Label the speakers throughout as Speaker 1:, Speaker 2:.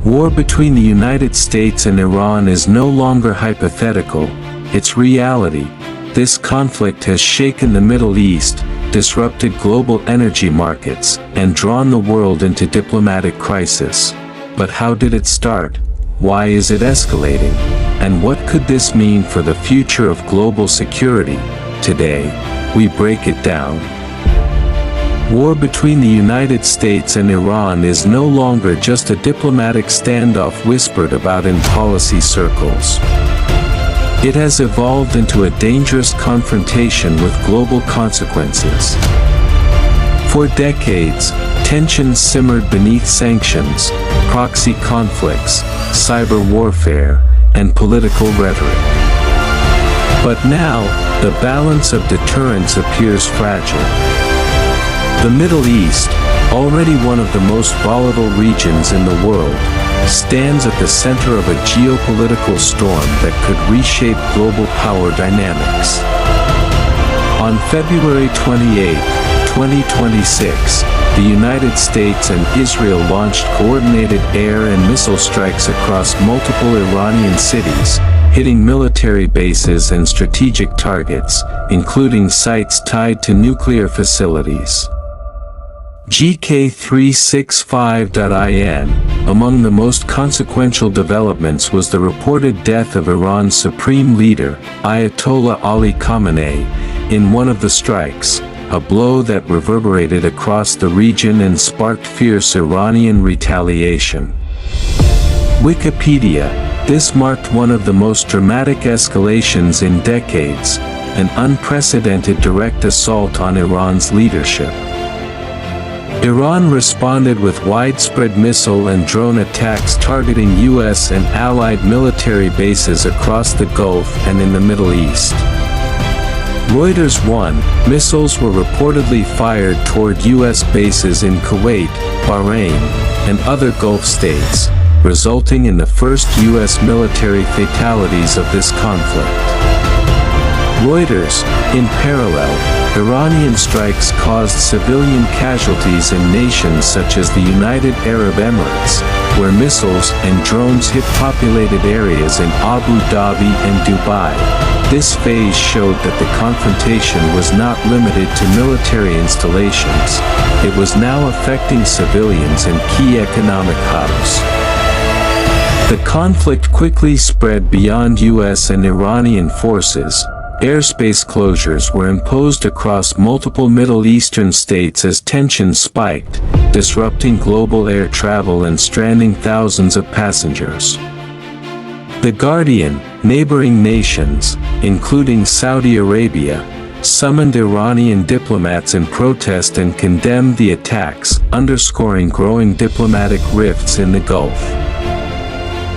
Speaker 1: War between the United States and Iran is no longer hypothetical, it's reality. This conflict has shaken the Middle East, disrupted global energy markets, and drawn the world into diplomatic crisis. But how did it start? Why is it escalating? And what could this mean for the future of global security? Today, we break it down. War between the United States and Iran is no longer just a diplomatic standoff whispered about in policy circles. It has evolved into a dangerous confrontation with global consequences. For decades, tensions simmered beneath sanctions, proxy conflicts, cyber warfare, and political rhetoric. But now, the balance of deterrence appears fragile. The Middle East, already one of the most volatile regions in the world, stands at the center of a geopolitical storm that could reshape global power dynamics. On February 28, 2026, the United States and Israel launched coordinated air and missile strikes across multiple Iranian cities, hitting military bases and strategic targets, including sites tied to nuclear facilities. GK365.in. Among the most consequential developments was the reported death of Iran's supreme leader, Ayatollah Ali Khamenei, in one of the strikes, a blow that reverberated across the region and sparked fierce Iranian retaliation. Wikipedia. This marked one of the most dramatic escalations in decades, an unprecedented direct assault on Iran's leadership. Iran responded with widespread missile and drone attacks targeting U.S. and allied military bases across the Gulf and in the Middle East. Reuters 1. Missiles were reportedly fired toward U.S. bases in Kuwait, Bahrain, and other Gulf states, resulting in the first U.S. military fatalities of this conflict. Reuters. In parallel, Iranian strikes caused civilian casualties in nations such as the United Arab Emirates, where missiles and drones hit populated areas in Abu Dhabi and Dubai. This phase showed that the confrontation was not limited to military installations. It was now affecting civilians and key economic hubs. The conflict quickly spread beyond U.S. and Iranian forces. Airspace closures were imposed across multiple Middle Eastern states as tensions spiked, disrupting global air travel and stranding thousands of passengers. The Guardian. Neighboring nations, including Saudi Arabia, summoned Iranian diplomats in protest and condemned the attacks, underscoring growing diplomatic rifts in the Gulf.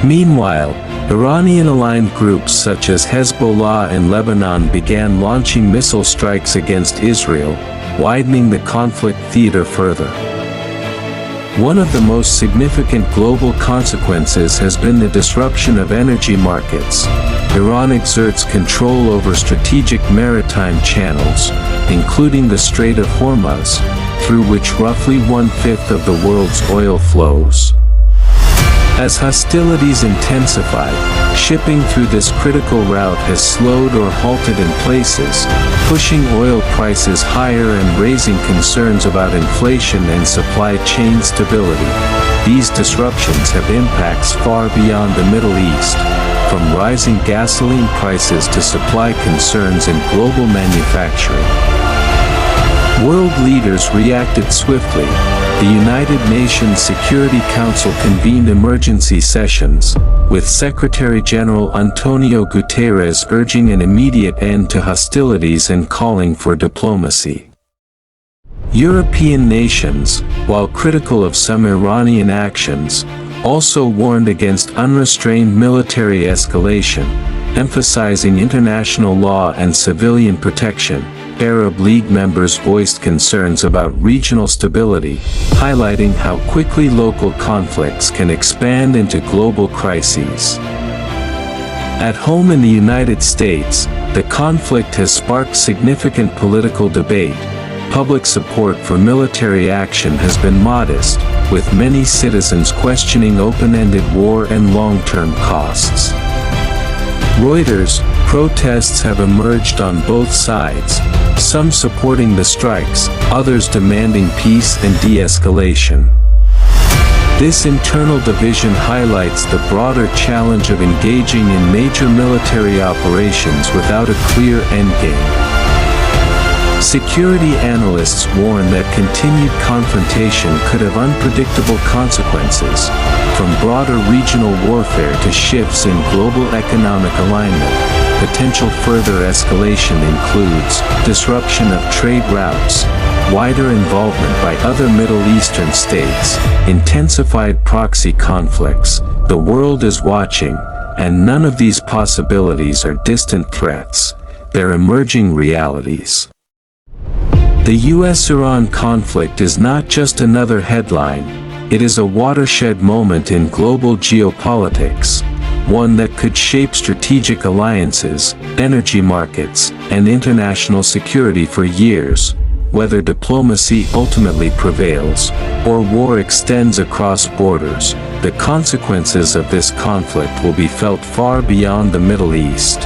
Speaker 1: Meanwhile, Iranian-aligned groups such as Hezbollah and Lebanon began launching missile strikes against Israel, widening the conflict theater further. One of the most significant global consequences has been the disruption of energy markets. Iran exerts control over strategic maritime channels, including the Strait of Hormuz, through which roughly one-fifth of the world's oil flows. As hostilities intensified, shipping through this critical route has slowed or halted in places, pushing oil prices higher and raising concerns about inflation and supply chain stability. These disruptions have impacts far beyond the Middle East, from rising gasoline prices to supply concerns in global manufacturing. World leaders reacted swiftly. The United Nations Security Council convened emergency sessions, with Secretary-General Antonio Guterres urging an immediate end to hostilities and calling for diplomacy. European nations, while critical of some Iranian actions, also warned against unrestrained military escalation, emphasizing international law and civilian protection. Arab League members voiced concerns about regional stability, highlighting how quickly local conflicts can expand into global crises. At home in the United States, the conflict has sparked significant political debate. Public support for military action has been modest, with many citizens questioning open-ended war and long-term costs. Reuters: protests have emerged on both sides, some supporting the strikes, others demanding peace and de-escalation. This internal division highlights the broader challenge of engaging in major military operations without a clear endgame. Security analysts warn that continued confrontation could have unpredictable consequences, from broader regional warfare to shifts in global economic alignment. Potential further escalation includes disruption of trade routes, wider involvement by other Middle Eastern states, intensified proxy conflicts. The world is watching, and none of these possibilities are distant threats. They're emerging realities. The US-Iran conflict is not just another headline, it is a watershed moment in global geopolitics, one that could shape strategic alliances, energy markets, and international security for years. Whether diplomacy ultimately prevails, or war extends across borders, the consequences of this conflict will be felt far beyond the Middle East.